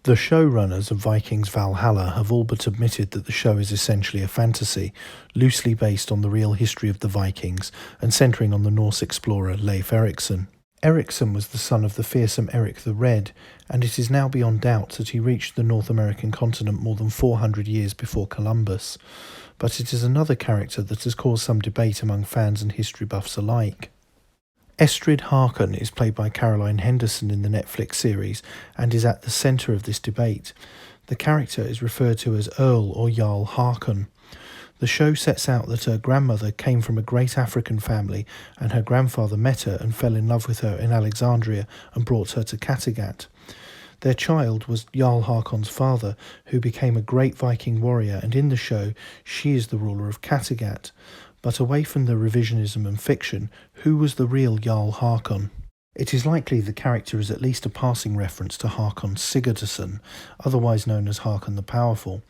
The showrunners of Vikings Valhalla have all but admitted that the show is essentially a fantasy, loosely based on the real history of the Vikings and centering on the Norse explorer Leif Erikson. Erikson was the son of the fearsome Eric the Red, and it is now beyond doubt that he reached the North American continent more than 400 years before Columbus. But it is another character that has caused some debate among fans and history buffs alike. Jarl Haakon is played by Caroline Henderson in the Netflix series and is at the centre of this debate. The character is referred to as Earl or Jarl Haakon. The show sets out that her grandmother came from a great African family and her grandfather met her and fell in love with her in Alexandria and brought her to Kattegat. Their child was Jarl Haakon's father, who became a great Viking warrior, and in the show she is the ruler of Kattegat. But away from the revisionism and fiction, who was the real Jarl Haakon? It is likely the character is at least a passing reference to Haakon Sigurdarson, otherwise known as Haakon the Powerful.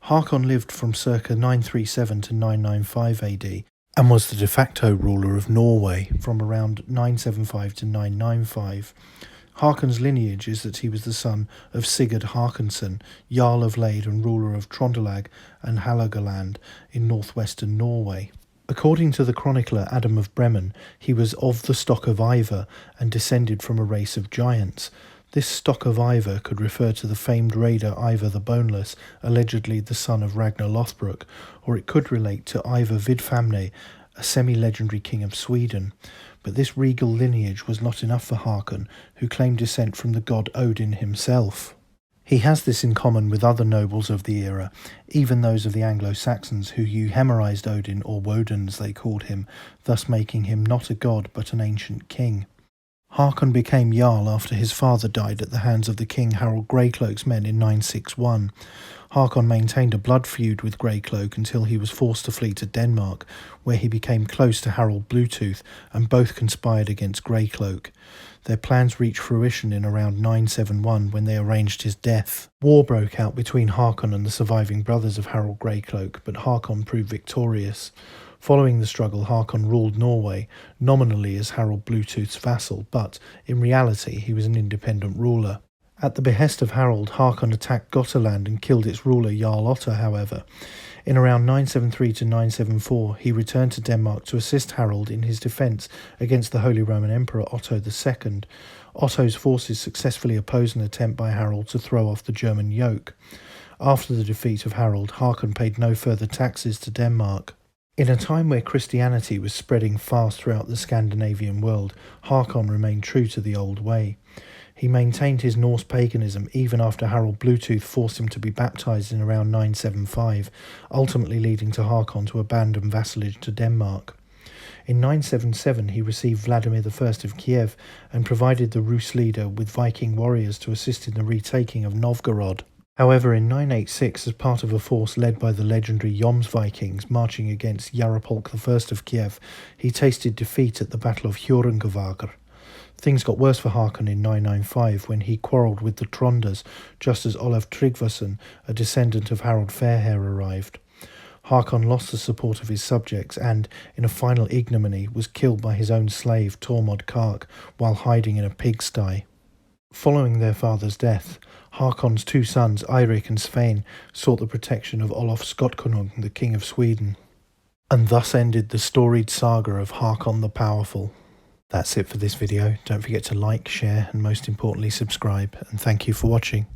Haakon lived from circa 937 to 995 AD and was the de facto ruler of Norway from around 975 to 995. Haakon's lineage is that he was the son of Sigurd Haakonsson, Jarl of Lade and ruler of Trondelag and Halagerland in northwestern Norway. According to the chronicler Adam of Bremen, he was of the stock of Ivar and descended from a race of giants. This stock of Ivar could refer to the famed raider Ivar the Boneless, allegedly the son of Ragnar Lothbrok, or it could relate to Ivar Vidfamne, a semi-legendary king of Sweden. But this regal lineage was not enough for Haakon, who claimed descent from the god Odin himself. He has this in common with other nobles of the era, even those of the Anglo-Saxons who euhemerized Odin, or Woden as they called him, thus making him not a god but an ancient king. Haakon became Jarl after his father died at the hands of the king Harald Greycloak's men in 961. Haakon maintained a blood feud with Greycloak until he was forced to flee to Denmark, where he became close to Harald Bluetooth, and both conspired against Greycloak. Their plans reached fruition in around 971 when they arranged his death. War broke out between Haakon and the surviving brothers of Harald Greycloak, but Haakon proved victorious. Following the struggle, Haakon ruled Norway, nominally as Harald Bluetooth's vassal, but in reality he was an independent ruler. At the behest of Harald, Haakon attacked Gotland and killed its ruler Jarl Otto, however. In around 973 to 974, he returned to Denmark to assist Harald in his defence against the Holy Roman Emperor Otto II. Otto's forces successfully opposed an attempt by Harald to throw off the German yoke. After the defeat of Harald, Haakon paid no further taxes to Denmark. In a time where Christianity was spreading fast throughout the Scandinavian world, Haakon remained true to the old way. He maintained his Norse paganism even after Harald Bluetooth forced him to be baptised in around 975, ultimately leading to Haakon to abandon vassalage to Denmark. In 977 he received Vladimir I of Kiev and provided the Rus leader with Viking warriors to assist in the retaking of Novgorod. However, in 986, as part of a force led by the legendary Jomsvikings marching against Yarapolk I of Kiev, he tasted defeat at the Battle of Hjörungavágr. Things got worse for Haakon in 995 when he quarrelled with the Tronders, just as Olav Tryggvason, a descendant of Harald Fairhair, arrived. Haakon lost the support of his subjects and, in a final ignominy, was killed by his own slave Tormod Kark while hiding in a pigsty. Following their father's death, Haakon's two sons, Eirik and Svein, sought the protection of Olaf Skotkonung, the King of Sweden. And thus ended the storied saga of Haakon the Powerful. That's it for this video. Don't forget to like, share and most importantly subscribe, and thank you for watching.